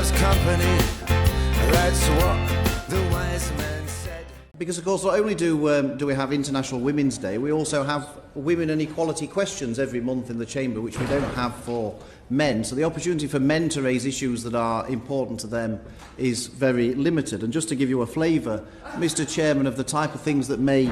loves company. That's what the wise men said. Because, of course, not only do we have International Women's Day, we also have women and equality questions every month in the Chamber, which we don't have for men. So the opportunity for men to raise issues that are important to them is very limited. And just to give you a flavour, Mr Chairman, of the type of things that may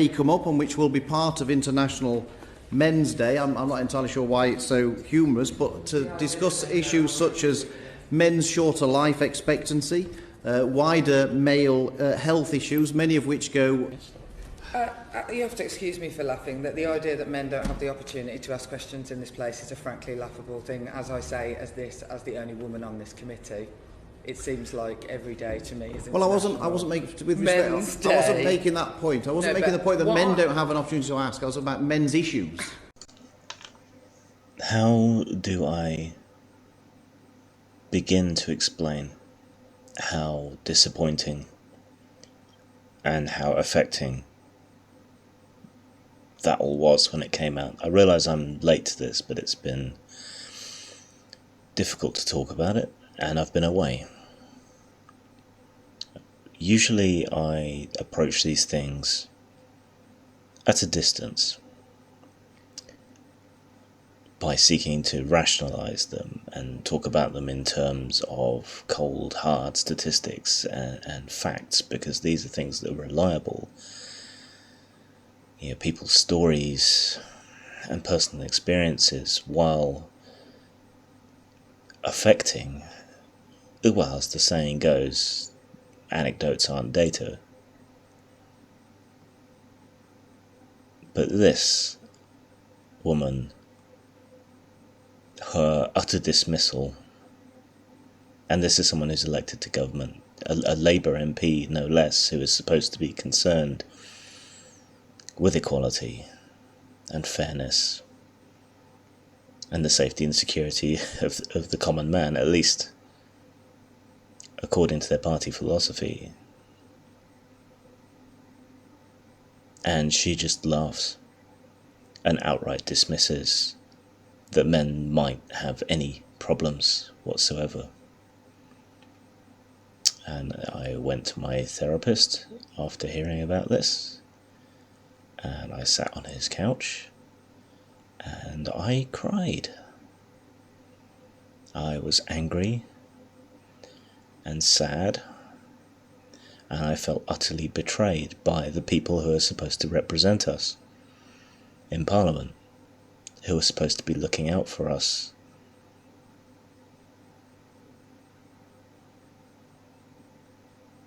come up and which will be part of International Men's Day, I'm not entirely sure why it's so humorous, but to discuss issues such as men's shorter life expectancy, wider male health issues, many of which go... You have to excuse me for laughing, that the idea that men don't have the opportunity to ask questions in this place is a frankly laughable thing. As I say, as the only woman on this committee, it seems like every day to me is... Well, I wasn't making... With respect, I wasn't making that point. I wasn't making the point that men don't have an opportunity to ask. I was about men's issues. How do I begin to explain how disappointing and how affecting that all was when it came out? I realise I'm late to this, but it's been difficult to talk about it, and I've been away. Usually I approach these things at a distance by seeking to rationalise them and talk about them in terms of cold, hard statistics and facts, because these are things that are reliable. You know, people's stories and personal experiences, while affecting, well, as the saying goes, anecdotes aren't data. But this woman, her utter dismissal, and this is someone who's elected to government, a Labour MP no less, who is supposed to be concerned with equality and fairness and the safety and security of the common man, at least according to their party philosophy. And she just laughs and outright dismisses that men might have any problems whatsoever. And I went to my therapist after hearing about this, and I sat on his couch and I cried. I was angry and sad, and I felt utterly betrayed by the people who are supposed to represent us in Parliament, who are supposed to be looking out for us.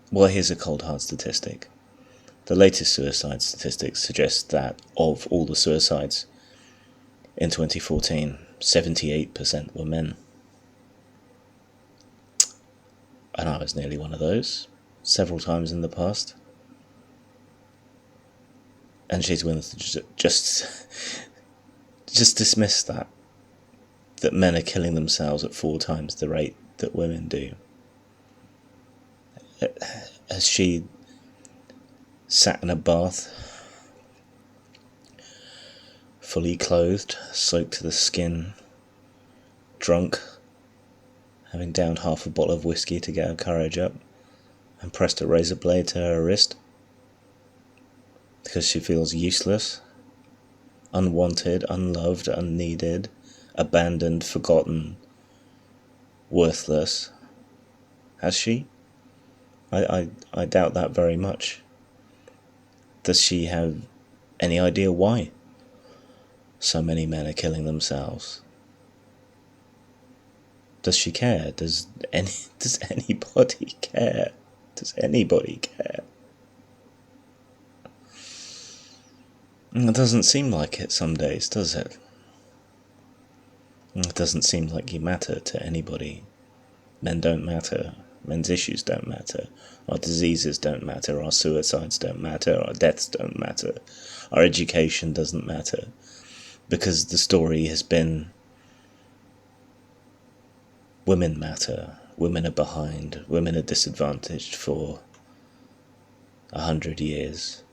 Well, here's a cold hard statistic. The latest suicide statistics suggest that of all the suicides in 2014, 78% were men. And I was nearly one of those, several times in the past. And she's willing to just dismiss that men are killing themselves at 4 times the rate that women do. As she sat in a bath, fully clothed, soaked to the skin, drunk, having downed half a bottle of whiskey to get her courage up, and pressed a razor blade to her wrist, because she feels useless, unwanted, unloved, unneeded, abandoned, forgotten, worthless. Has she? I doubt that very much. Does she have any idea why so many men are killing themselves? Does she care? Does anybody care? Does anybody care? It doesn't seem like it some days, does it? It doesn't seem like you matter to anybody. Men don't matter. Men's issues don't matter. Our diseases don't matter. Our suicides don't matter. Our deaths don't matter. Our education doesn't matter. Because the story has been women matter. Women are behind. Women are disadvantaged for 100 years.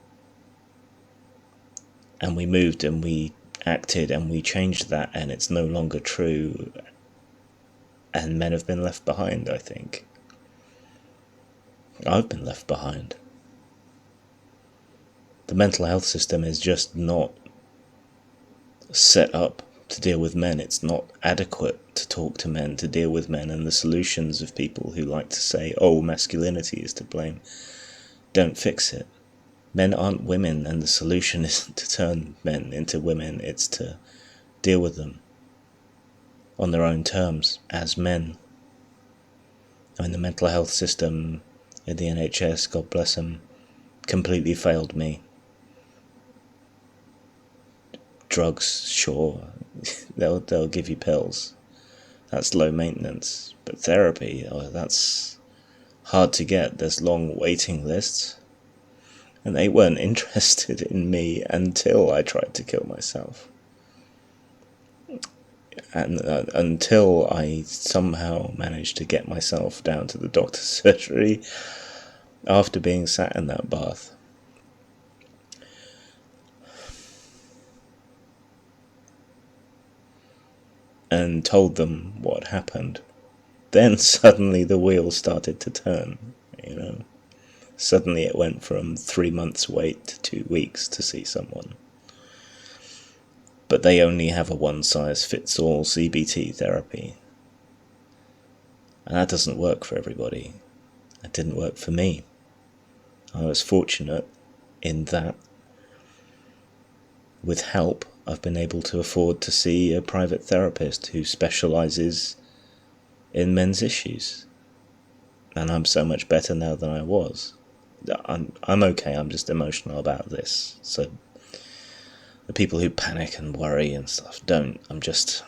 And we moved and we acted and we changed that, and it's no longer true. And men have been left behind, I think. I've been left behind. The mental health system is just not set up to deal with men. It's not adequate to talk to men, to deal with men, and the solutions of people who like to say, oh, masculinity is to blame, don't fix it. Men aren't women, and the solution isn't to turn men into women, it's to deal with them on their own terms, as men. I mean, the mental health system in the NHS, God bless them, completely failed me. Drugs, sure, they'll give you pills. That's low maintenance. But therapy, oh, that's hard to get. There's long waiting lists. And they weren't interested in me until I tried to kill myself. And until I somehow managed to get myself down to the doctor's surgery after being sat in that bath. And told them what happened. Then suddenly the wheels started to turn, you know. Suddenly it went from 3 months wait to 2 weeks to see someone. But they only have a one-size-fits-all CBT therapy. And that doesn't work for everybody. It didn't work for me. I was fortunate in that, with help, I've been able to afford to see a private therapist who specialises in men's issues. And I'm so much better now than I was. I'm okay, I'm just emotional about this. So the people who panic and worry and stuff, don't. I'm just,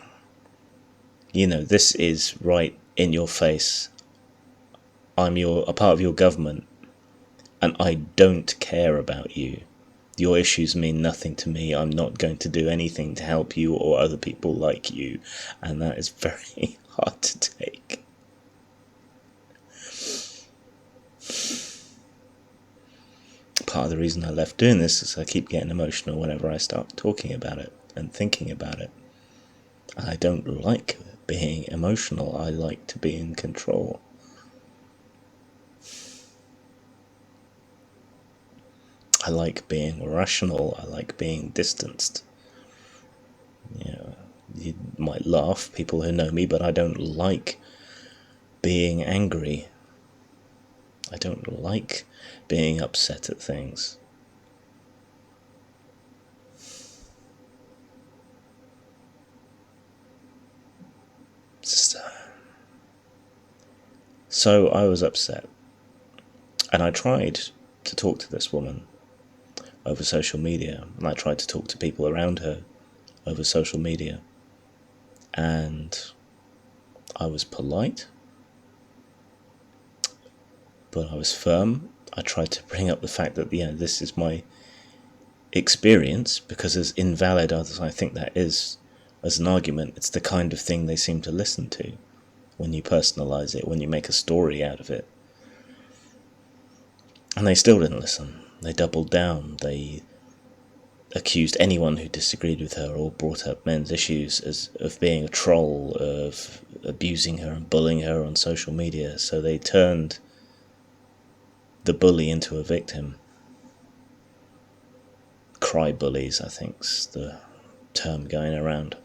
this is right in your face. I'm a part of your government, and I don't care about you. Your issues mean nothing to me. I'm not going to do anything to help you or other people like you, and that is very hard to take. Part of the reason I left doing this is I keep getting emotional whenever I start talking about it and thinking about it. I don't like being emotional. I like to be in control. I like being rational. I like being distanced. You might laugh, people who know me, but I don't like being angry. I don't like being upset at things. So I was upset. And I tried to talk to this woman over social media. And I tried to talk to people around her over social media. And I was polite, but I was firm. I tried to bring up the fact that, this is my experience, because as invalid as I think that is as an argument, it's the kind of thing they seem to listen to when you personalise it, when you make a story out of it. And they still didn't listen. They doubled down. They accused anyone who disagreed with her or brought up men's issues of being a troll, of abusing her and bullying her on social media. So they turned the bully into a victim. Cry bullies, I think's the term going around.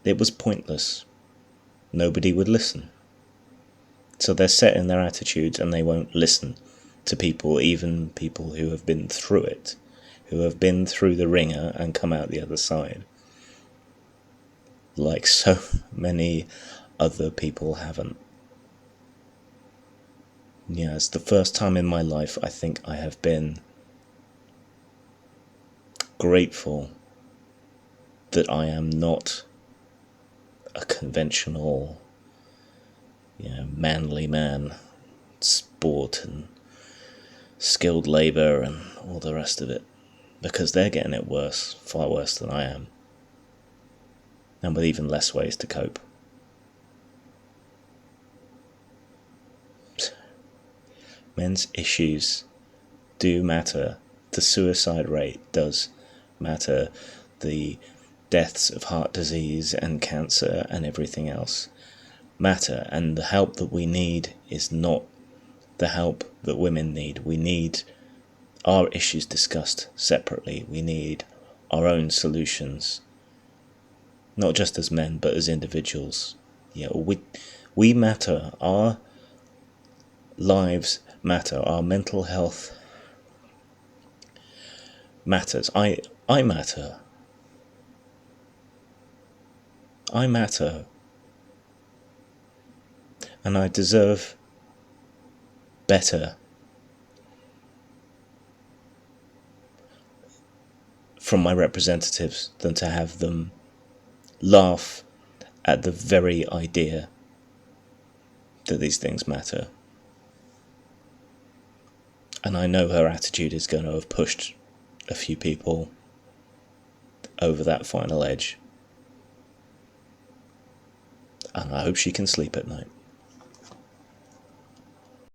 It was pointless. Nobody would listen. So they're set in their attitudes and they won't listen to people, even people who have been through it, who have been through the ringer and come out the other side. Like so many other people haven't. Yeah, it's the first time in my life I think I have been grateful that I am not a conventional, manly man, sport and skilled labour and all the rest of it, because they're getting it worse, far worse than I am, and with even less ways to cope. Men's issues do matter. The suicide rate does matter. The deaths of heart disease and cancer and everything else matter, and the help that we need is not the help that women need. We need our issues discussed separately. We need our own solutions, not just as men but as individuals. We matter. Our lives matter. Our mental health matters. I matter. I matter. And I deserve better from my representatives than to have them laugh at the very idea that these things matter. And I know her attitude is going to have pushed a few people over that final edge. And I hope she can sleep at night.